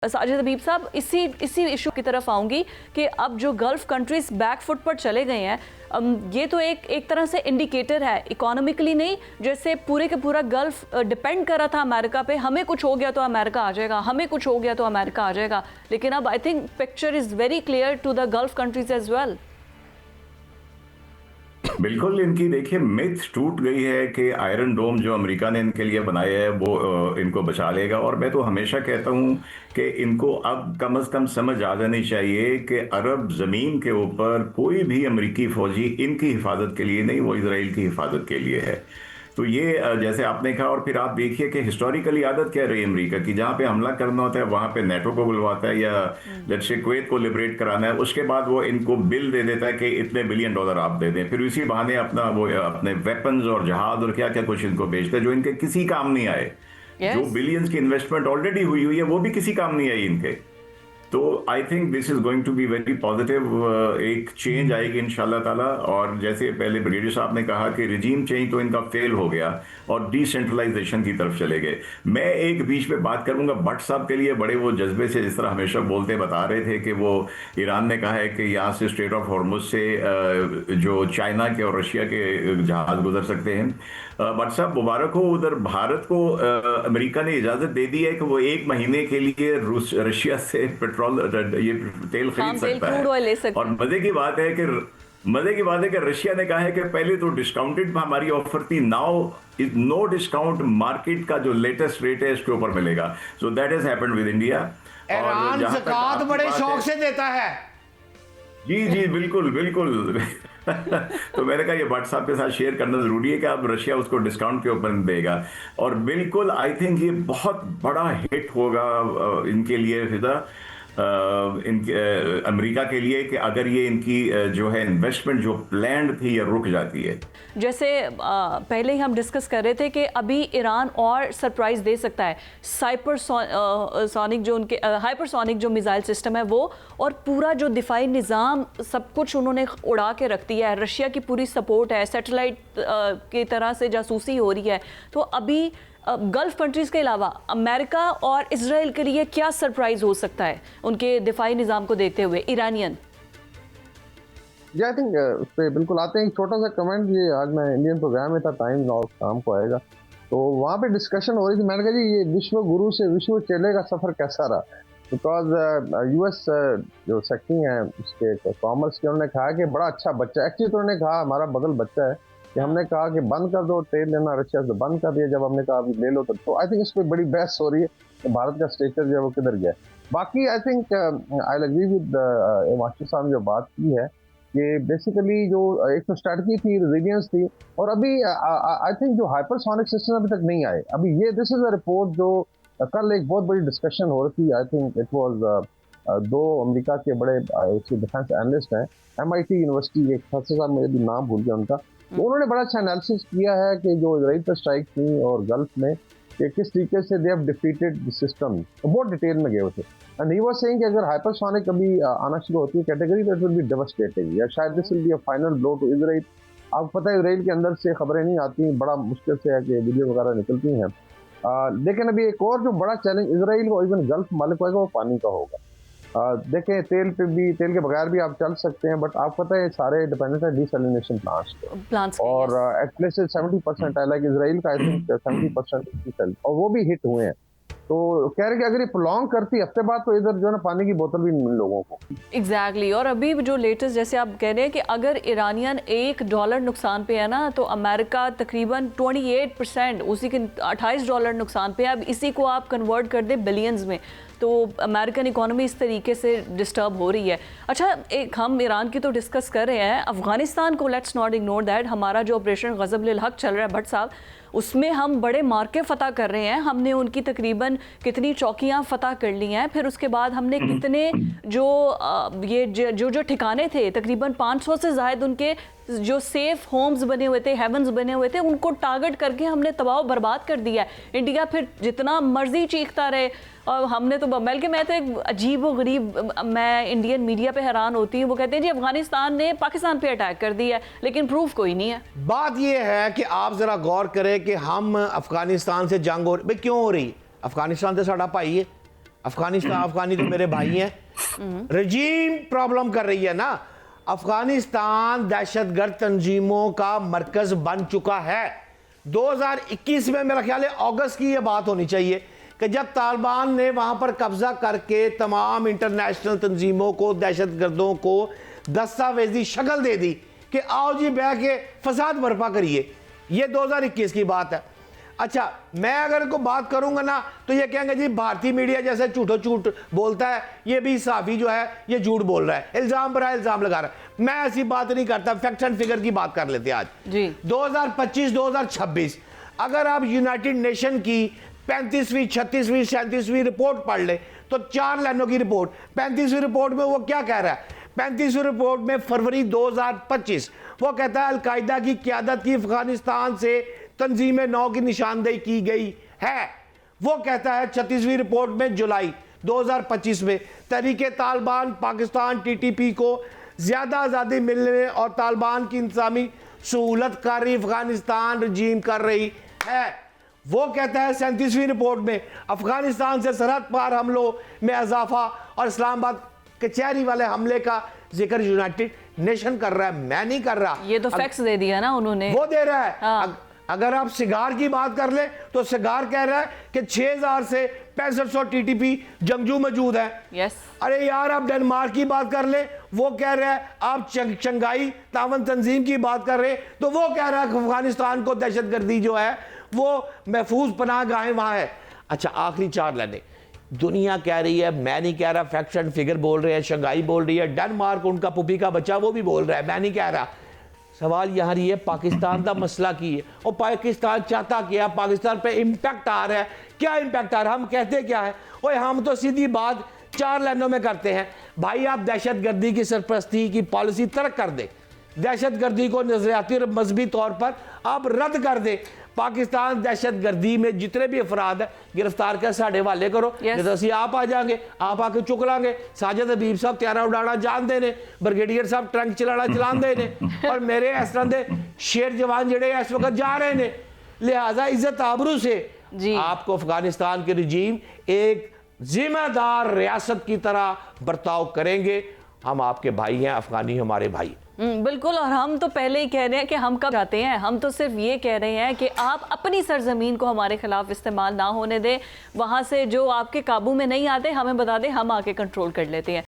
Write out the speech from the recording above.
साजिद हबीब साहब, इसी इशू की तरफ आऊंगी कि अब जो गल्फ कंट्रीज बैक फुट पर चले गए हैं, ये तो एक तरह से इंडिकेटर है, इकोनॉमिकली नहीं, जैसे पूरे के पूरा गल्फ डिपेंड कर रहा था अमेरिका पे, हमें कुछ हो गया तो अमेरिका आ जाएगा, हमें कुछ हो गया तो अमेरिका आ जाएगा, लेकिन अब I think picture is very clear to the gulf countries as well. बिल्कुल, इनकी देखिए मिथ टूट गई है कि आयरन डोम जो अमेरिका ने इनके लिए बनाया है वो इनको बचा लेगा। और मैं तो हमेशा कहता हूं कि इनको अब कम से कम समझ आ जानी चाहिए कि अरब जमीन के ऊपर कोई भी अमेरिकी फौजी इनकी हिफाजत के लिए नहीं, वो इसराइल की हिफाजत के लिए है। तो ये जैसे आपने कहा, और फिर आप देखिए कि हिस्टोरिकली आदत क्या रही अमेरिका की, जहां पे हमला करना होता है वहां पे नेटो को बुलवाता है, या लेट्स से कुवैत को लिबरेट कराना है, उसके बाद वो इनको बिल दे देता है कि इतने बिलियन डॉलर आप दे दें, फिर इसी बहाने अपना वो अपने वेपन्स और जहाज और क्या क्या कुछ इनको बेचते हैं जो इनके किसी काम नहीं आए। जो बिलियंस की इन्वेस्टमेंट ऑलरेडी हुई हुई है वो भी किसी काम नहीं आई इनके। तो I think this is going to be very positive, एक चेंज आएगी इंशाल्लाह ताला। और जैसे पहले ब्रिगेडियर साहब ने कहा कि रिजीम चेंज तो इनका फेल हो गया और डिसेंट्रलाइजेशन की तरफ चले गए। मैं एक बीच में बात करूंगा भट्ट साहब के लिए, बड़े वो जज्बे से जिस तरह हमेशा बोलते बता रहे थे कि वो ईरान ने कहा है कि यहाँ से स्ट्रेट ऑफ हॉर्मुज से जो चाइना के और रशिया के जहाज गुजर सकते हैं। भट्ट साहब मुबारक हो, उधर भारत को अमेरिका ने इजाजत दे दी है कि वो 1 महीने के लिए रशिया से पेट्रोल ये तेल खरीद सकता है। और मजे की बात है कि रशिया ने कहा है कि पहले तो डिस्काउंटेड हमारी ऑफर थी, now is no discount, market का जो लेटेस्ट रेट है इसके ऊपर मिलेगा। So that has happened with India. Iran ज़कात बड़े शौक से देता है। जी बिल्कुल बिल्कुल। तो मैंने कहा ये भट्ट साहब के साथ शेयर करना जरूरी है कि अब रशिया उसको डिस्काउंट के ऊपर देगा। और बिल्कुल आई थिंक ये बहुत बड़ा हिट होगा इनके लिए, फिदा अमेरिका के लिए, कि अगर ये इनकी जो है इन्वेस्टमेंट जो प्लान थी ये रुक जाती है। जैसे पहले ही हम डिस्कस कर रहे थे कि अभी ईरान और सरप्राइज दे सकता है, हाइपरसोनिक जो मिसाइल सिस्टम है वो, और पूरा जो दिफाई निज़ाम सब कुछ उन्होंने उड़ा के रख दिया है। रशिया की पूरी सपोर्ट है, सैटेलाइट की तरह से जासूसी हो रही है। तो अभी गल्फ कंट्रीज के अलावा अमेरिका और इजराइल के लिए क्या सरप्राइज हो सकता है उनके दिफाई निज़ाम को देखते हुए ईरानियन? आई थिंक उस पर बिल्कुल आते हैं। एक छोटा सा कमेंट, ये आज मैं इंडियन प्रोग्राम में था, टाइम और शाम को आएगा, तो वहाँ पे डिस्कशन हो रही थी। मैंने कहा जी ये विश्व गुरु से विश्व चेले का सफर कैसा रहा, बिकॉज यूएस जो सेक्रेटरी हैं उसके कॉमर्स के, उन्होंने कहा कि बड़ा अच्छा बच्चा, एक्चुअली तो उन्होंने कहा हमारा बगल बच्चा है, कि हमने कहा कि बंद कर दो तेल लेना रशिया से, बंद कर दिया। जब हमने कहा अभी ले लो तो आई थिंक इस पर बड़ी बहस हो रही है कि भारत का स्टेटस जो है वो किधर गया। बाकी I think I agree with master साहब ने जो बात की है कि बेसिकली जो एक तो स्ट्रेटजी थी, रेजिलियंस थी, और अभी आई थिंक जो हाइपरसोनिक सिस्टम अभी तक नहीं आए। अभी ये दिस इज अ रिपोर्ट जो कल एक बहुत बड़ी डिस्कशन हो रही थी, I think it was 2 America के बड़े डिफेंस एनालिस्ट हैं, MIT यूनिवर्सिटी के प्रोफेसर साहब, मुझे भी नाम भूल गया उनका, तो उन्होंने बड़ा अच्छा एनालिसिस किया है कि जो इजराइल पर स्ट्राइक थी और गल्फ में कि किस तरीके से they have defeated the system, तो बहुत डिटेल में गए थे। एंड ही वाज सेइंग कि अगर हाइपरसोनिक कभी आना शुरू होती है कैटेगरी, तो इट विल बी डेवास्टेटिंग, या शायद this will be a final blow to Israel. आपको पता है इजराइल के अंदर से खबरें नहीं आती, बड़ा मुश्किल से है कि वीडियो वगैरह निकलती हैं। लेकिन अभी एक और जो बड़ा चैलेंज इजराइल को, इवन गल्फ मालिक होगा, वो पानी का होगा। देखें तेल के बगैर भी आप चल सकते हैं, बट आपको पता है सारे डिपेंडेंट है डिसैलिनेशन प्लांट्स और एटलीस्ट 70% है, लाइक इजराइल का आई थिंक 70% और वो भी हिट हुए हैं। तो कह रहे कि अगर ये प्रोलॉन्ग करती हफ्ते बाद तो इधर जो है ना पानी की बोतल भी मिल लोगों को। एग्जैक्टली और अभी जो लेटेस्ट जैसे आप कह रहे हैं कि अगर ईरानियन $1 नुकसान पे है ना, तो अमेरिका तकरीबन 28%, उसी के $28 नुकसान पे है। अब इसी को आप कन्वर्ट कर दें बिलियंस में, तो अमेरिकन इकोनॉमी इस तरीके से डिस्टर्ब हो रही है। अच्छा, एक हम ईरान की तो डिस्कस कर रहे हैं, अफगानिस्तान को लेट्स नॉट इग्नोर दैट। हमारा जो ऑपरेशन गज़ब लिल हक चल रहा है भट्ट साहब, उसमें हम बड़े मार्के फ़तह कर रहे हैं। हमने उनकी तकरीबन कितनी चौकियां फ़तह कर ली हैं, फिर उसके बाद हमने कितने जो ठिकाने थे, तकरीबन 500 से ज़ायद उनके जो सेफ होम्स बने हुए थे, हेवन्स बने हुए थे, उनको टारगेट करके हमने तबाह बर्बाद कर दिया है। इंडिया फिर जितना मर्जी चीखता रहे, और हमने तो बल्कि मैं तो एक अजीब व गरीब, मैं इंडियन मीडिया पे हैरान होती हूँ, वो कहते हैं जी अफगानिस्तान ने पाकिस्तान पे अटैक कर दिया है, लेकिन प्रूफ कोई नहीं है। बात ये है कि आप जरा गौर करें कि हम अफगानिस्तान से जंग हो रही, क्यों हो रही? अफगानिस्तान से साडा भाई है, अफगानी तो मेरे भाई हैं। रजीम प्रॉब्लम कर रही है ना। अफगानिस्तान दहशतगर्द तंजीमों का मरकज बन चुका है। 2021 में मेरा ख्याल है अगस्त की यह बात होनी चाहिए कि जब तालिबान ने वहां पर कब्जा करके तमाम इंटरनेशनल तंजीमों को, दहशतगर्दों को दस्तावेजी शक्ल दे दी कि आओ जी बह के फसाद बर्पा करिए। ये 2021 की बात है। अच्छा, मैं अगर इनको बात करूंगा ना तो ये कहेंगे जी भारतीय मीडिया जैसे झूठ बोलता है, ये भी साफी जो है ये झूठ बोल रहा है, इल्जाम पर इल्जाम लगा रहा है। मैं ऐसी बात नहीं करता, फैक्ट एंड फिगर की बात कर लेते हैं आज जी। 2025-2026 अगर आप यूनाइटेड नेशन की 35वीं 36वीं 37वीं रिपोर्ट पढ़ ले तो 4 लाइनों की रिपोर्ट। 35वीं रिपोर्ट में वो क्या कह रहा है? 35वीं रिपोर्ट में फरवरी 2025 वो कहता है अलकायदा की क़यादत की अफगानिस्तान से तंजीम नौ की निशानदेही की गई है। वो कहता है 36वीं रिपोर्ट में जुलाई 2025 में तहरीके तालिबान पाकिस्तान TTP को ज्यादा आज़ादी मिलने और तालिबान की इंतजामी सहूलतकारी अफगानिस्तान रजीम कर रही है। वो कहता है 37वीं रिपोर्ट में अफगानिस्तान से सरहद पार हमलों में इजाफा और इस्लामाबाद कचहरी वाले हमले का जिक्र यूनाइटेड नेशन कर रहा है, मैं नहीं कर रहा। ये तो फैक्ट्स दे दिया ना उन्होंने, वो दे रहा है। हाँ। अगर आप सिगार की बात कर ले तो सिगार कह रहा है कि 6000 से 6500 TTP जंगजू मौजूद है। यस। अरे यार, आप डेनमार्क की बात कर ले, वो कह रहा है। आप शंघाई तावन तंजीम की बात कर रहे तो वो कह रहा है अफगानिस्तान को दहशतगर्दी जो है वो महफूज पनाहगाहें वहां है। अच्छा, आखिरी 4 लाइनें। दुनिया कह रही है, मैं नहीं कह रहा, फैक्ट एंड फिगर बोल रहे हैं, शंघाई बोल रही है, डेनमार्क उनका पुपी का बच्चा वो भी बोल रहा है, मैं नहीं कह रहा। सवाल यहाँ ये है पाकिस्तान का मसला की है और पाकिस्तान चाहता क्या? पाकिस्तान पे इम्पैक्ट आ रहा है। क्या इम्पैक्ट आ रहा है? हम कहते क्या है? ओए हम तो सीधी बात 4 लाइनों में करते हैं भाई, आप दहशतगर्दी की सरपरस्ती की पॉलिसी तर्क कर दे, दहशतगर्दी को नजरियाती और मजहबी तौर पर आप रद्द कर दे। पाकिस्तान दहशतगर्दी में जितने भी अफराद है गिरफ्तार कर साढ़े हवाले करो। Yes. तो ਅਸੀਂ आप आ जाएंगे, आप आके चुक लांगे। साजिद हबीब साहब त्यारा उड़ाना जानते ने, ब्रिगेडियर साहब ट्रंक चलाना चलाते ने और मेरे इस तरह के शेर जवान जेडे इस वक्त जा रहे ने। लिहाजा इज्जत आबरू से जी। आपको अफगानिस्तान के रजीम एक जिम्मेदार रियासत की तरह बर्ताव करेंगे। हम आपके भाई हैं, अफगानी हमारे भाई। बिल्कुल। और हम तो पहले ही कह रहे हैं कि हम कब जाते हैं, हम तो सिर्फ ये कह रहे हैं कि आप अपनी सरजमीन को हमारे खिलाफ इस्तेमाल ना होने दें। वहाँ से जो आपके काबू में नहीं आते हमें बता दें, हम आके कंट्रोल कर लेते हैं।